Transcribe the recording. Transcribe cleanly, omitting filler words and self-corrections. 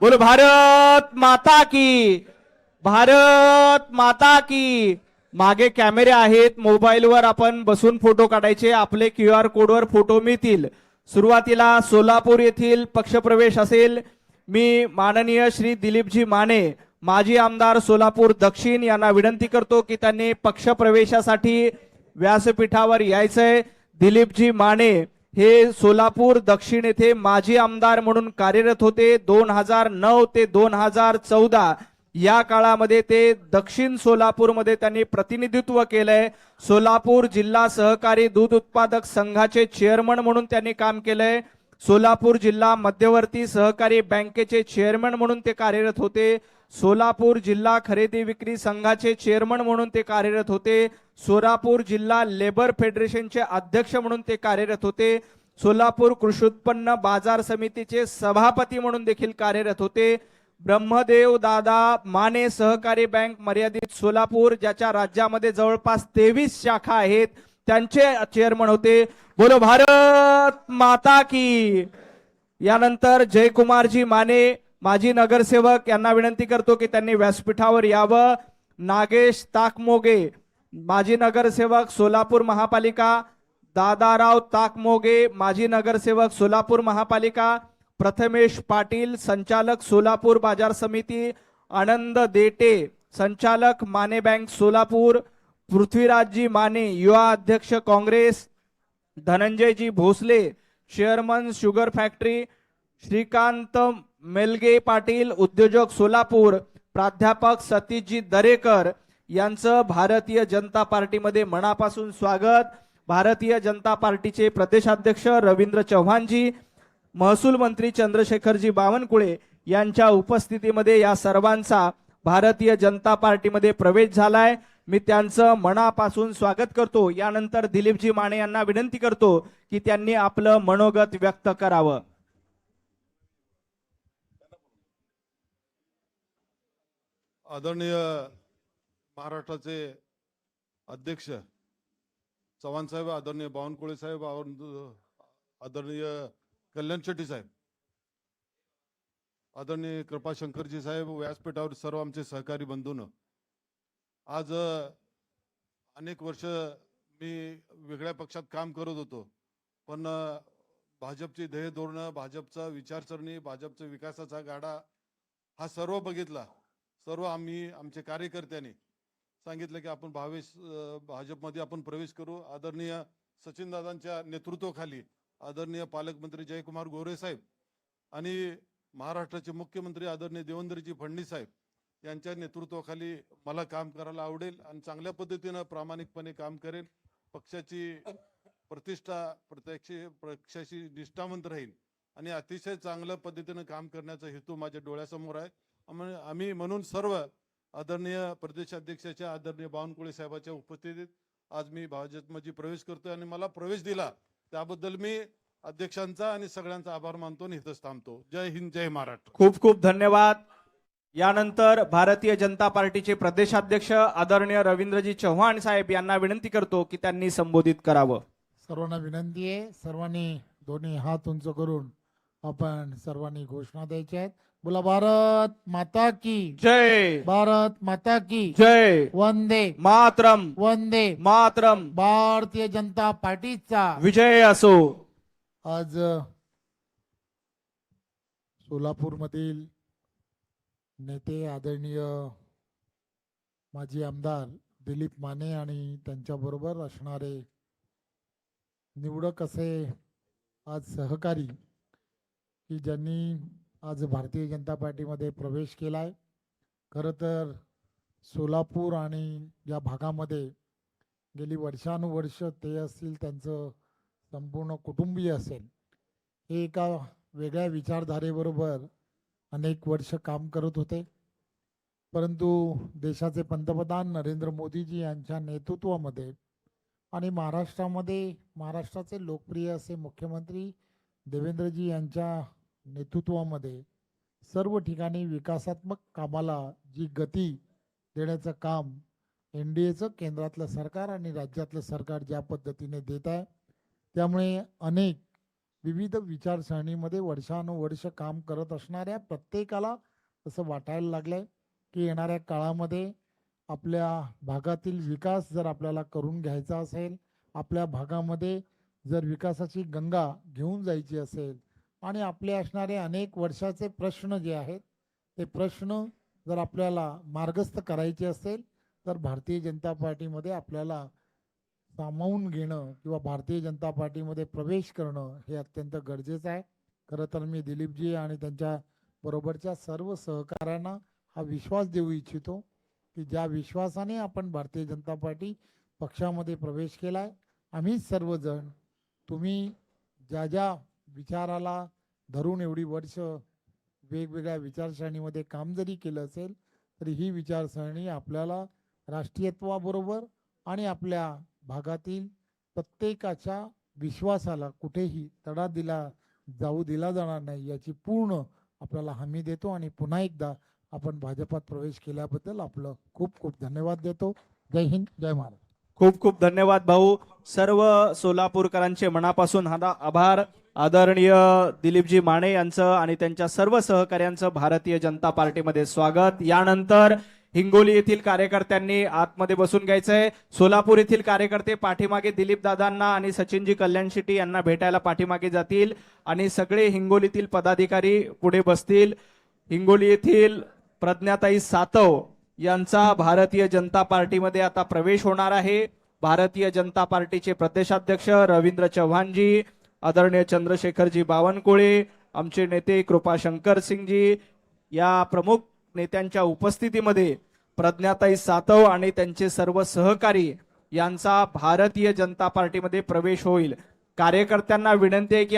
बोलो भारत माता की, भारत माता की। मागे कॅमेरे आहेत, मोबाईलवर आपण बसून फोटो काढायचे, आपले QR कोडवर फोटो मिळतील। सुरुवातीला सोलापूर येथील पक्षप्रवेश असेल। मी माननीय श्री दिलीपजी माने, माजी आमदार सोलापूर दक्षिण यांना विनंती करतो की त्यांनी पक्षप्रवेशासाठी व्यासपीठावर यायचंय। दिलीपजी माने हे सोलापूर दक्षिण येथे माजी आमदार म्हणून कार्यरत होते। 2009 ते 2014 या काळामध्ये ते दक्षिण सोलापूरमध्ये त्यांनी प्रतिनिधित्व केलंय। सोलापूर जिल्हा सहकारी दूध उत्पादक संघाचे चेअरमन म्हणून त्यांनी काम केलंय। सोलापूर जिल्हा मध्यवर्ती सहकारी बँकेचे चेअरमन म्हणून ते कार्यरत होते। सोलापूर जिल्हा खरेदी विक्री संघाचे चेअरमन म्हणून ते कार्यरत होते। सोलापूर जिल्हा लेबर फेडरेशनचे अध्यक्ष म्हणून ते कार्यरत होते। सोलापूर कृषी उत्पन्न बाजार समितीचे सभापती म्हणून देखील कार्यरत होते। ब्रह्मदेव दादा माने सहकारी बँक मर्यादित सोलापूर, ज्याच्या राज्यामध्ये जवळपास 23 शाखा आहेत, त्यांचे चेअरमन होते। बोलो भारत माता की। यानंतर जयकुमारजी माने माजी नगरसेवक यांना विनंती करतो की त्यांनी व्यासपीठावर यावं। नागेश ताकमोगे माजी नगरसेवक सोलापूर महापालिका, दादाराव ताकमोगे माजी नगरसेवक सोलापूर महापालिका, प्रथमेश पाटील संचालक सोलापूर बाजार समिती, आनंद देटे संचालक माने बँक सोलापूर, पृथ्वीराजजी माने युवा अध्यक्ष काँग्रेस, धनंजयजी Bhosale chairman sugar factory, Shrikant Melge Patil उद्योजक सोलापूर, प्राध्यापक सतीशजी दरेकर यांचं भारतीय जनता पार्टीमध्ये मनापासून स्वागत। भारतीय जनता पार्टीचे प्रदेशाध्यक्ष रवींद्र चव्हाणजी, महसूल मंत्री चंद्रशेखरजी बावनकुळे यांच्या उपस्थितीमध्ये या सर्वांचा भारतीय जनता पार्टीमध्ये प्रवेश झालाय। मी त्यांचं मनापासून स्वागत करतो। यानंतर दिलीपजी माने यांना विनंती करतो की त्यांनी आपलं मनोगत व्यक्त करावं। आदरणीय महाराष्ट्राचे अध्यक्ष चव्हाण साहेब, आदरणीय बावनकुळे साहेब, आदरणीय कल्याण शेट्टी साहेब, आदरणीय कृपाशंकरजी साहेब, व्यासपीठावर सर्व आमचे सहकारी बंधूंनो, आज अनेक वर्ष मी वेगळ्या पक्षात काम करत होतो, पण भाजपची ध्येय धोरणं, भाजपचा विचारसरणी, भाजपचा विकासाचा गाडा हा सर्व बघितला। सर्व आम्ही आमचे कार्यकर्त्यांनी सांगितलं की आपण भाजपमध्ये आपण प्रवेश करू। आदरणीय सचिन दादांच्या नेतृत्वाखाली आदरणीय पालकमंत्री जयकुमार गोरे साहेब आणि महाराष्ट्राचे मुख्यमंत्री आदरणीय देवेंद्रजी फडणवीस साहेब यांच्या नेतृत्वाखाली मला काम करायला आवडेल आणि चांगल्या पद्धतीने प्रामाणिकपणे काम करेल। पक्षाची प्रतिष्ठा पक्षाशी निष्ठावंत राहील आणि अतिशय चांगल्या पद्धतीने काम करण्याचा हेतू माझ्या डोळ्यासमोर आहे। आम्ही म्हणून सर्व आदरणीय प्रदेशाध्यक्षाच्या आदरणीय बावनकुळे साहेबांच्या उपस्थितीत आज मी भाजपमध्ये प्रवेश करतोय आणि मला प्रवेश दिला त्याबद्दल मी अध्यक्षांचा आणि सगळ्यांचा आभार मानतो आणि इथंच थांबतो। जय हिंद, जय महाराष्ट्र। खूप खूप धन्यवाद। यानंतर भारतीय जनता पार्टीचे प्रदेशाध्यक्ष आदरणीय रवींद्रजी चव्हाण साहेब यांना विनंती करतो की त्यांनी संबोधित करावं। सर्वांना विनंती आहे, सर्वांनी दोन्ही हात उंच करून आपण सर्वांनी घोषणा द्यायची आहेत। बोला भारत माता की जय, भारत माता की जय, वंदे मातरम, वंदे मातरम, भारतीय जनता पार्टीचा विजय असो। आज सोलापूरमधील नेते आदरणीय माजी आमदार दिलीप माने आणि त्यांच्याबरोबर असणारे निवडक असे आज सहकारी की ज्यांनी आज भारतीय जनता पार्टीमध्ये प्रवेश केलाय। खरं तर सोलापूर आणि या भागामध्ये गेली वर्षानुवर्ष ते असतील, त्यांचं संपूर्ण कुटुंबीय असेल, हे एका वेगळ्या विचारधारेबरोबर अनेक वर्ष काम करत होते। परंतु देशाचे पंतप्रधान नरेंद्र मोदीजी यांच्या नेतृत्वामध्ये आणि महाराष्ट्राचे लोकप्रिय असे मुख्यमंत्री देवेंद्रजी यांच्या नेतृत्वामध्ये सर्व ठिकाणी विकासात्मक कामाला जी गती देण्याचं काम NDAचं केंद्रातलं सरकार आणि राज्यातलं सरकार ज्या पद्धतीने देत आहे, त्यामुळे अनेक विविध विचारसरणीमध्ये वर्षानुवर्ष काम करत असणाऱ्या प्रत्येकाला असं वाटायला लागलंय की येणाऱ्या काळामध्ये आपल्या भागातील विकास जर आपल्याला करून घ्यायचा असेल, आपल्या भागामध्ये जर विकासाची गंगा घेऊन जायची असेल आणि आपले असणारे अनेक वर्षाचे प्रश्न जे आहेत ते प्रश्न जर आपल्याला मार्गस्थ करायचे असेल तर भारतीय जनता पार्टीमध्ये आपल्याला सामावून घेणं किंवा भारतीय जनता पार्टीमध्ये प्रवेश करणं हे अत्यंत गरजेचं आहे. खरं तर मी दिलीपजी आणि त्यांच्या बरोबरच्या सर्व सहकाऱ्यांना हा विश्वास देऊ इच्छितो की ज्या विश्वासाने आपण भारतीय जनता पार्टी पक्षामध्ये प्रवेश केला आहे, आम्ही सर्वजण तुम्ही ज्या ज्या विचाराला धरून एवढी वर्ष वेगवेगळ्या विचारसरणीमध्ये काम जरी केलं असेल तरी ही विचारसरणी आपल्याला राष्ट्रीयत्वाबरोबर आणि आपल्या भागातील प्रत्येकाच्या विश्वासाला कुठेही तडा दिला जाणार नाही याची पूर्ण आपल्याला हमी देतो आणि पुन्हा एकदा आपण भाजपात प्रवेश केल्याबद्दल आपलं खूप खूप धन्यवाद देतो. जय हिंद, जय महाराष्ट्र. खूप खूप धन्यवाद भाऊ. सर्व सोलापूरकरांचे मनापासून आभार. आदरणीय दिलीपजी माने यांचं आणि त्यांच्या सर्व सहकाऱ्यांचं भारतीय जनता पार्टीमध्ये स्वागत. यानंतर हिंगोली येथील कार्यकर्त्यांनी आतमध्ये बसून घ्यायचंय. सोलापूर येथील कार्यकर्ते पाठीमागे दिलीप दादांना आणि सचिनजी कल्याण शेट्टी यांना भेटायला पाठीमागे जातील आणि सगळे हिंगोलीतील पदाधिकारी पुढे बसतील. हिंगोली येथील प्रज्ञाताई सातव यांचा भारतीय जनता पार्टीमध्ये आता प्रवेश होणार आहे. भारतीय जनता पार्टीचे प्रदेशाध्यक्ष रवींद्र चव्हाणजी, आदरणीय चंद्रशेखरजी बावनकुळे, आमचे नेते कृपाशंकर सिंगजी या प्रमुख नेत्यांच्या उपस्थितीमध्ये प्रज्ञाताई सातव आणि त्यांचे सर्व सहकारी यांचा भारतीय जनता पार्टीमध्ये प्रवेश होईल. कार्यकर्त्यांना विनंती आहे की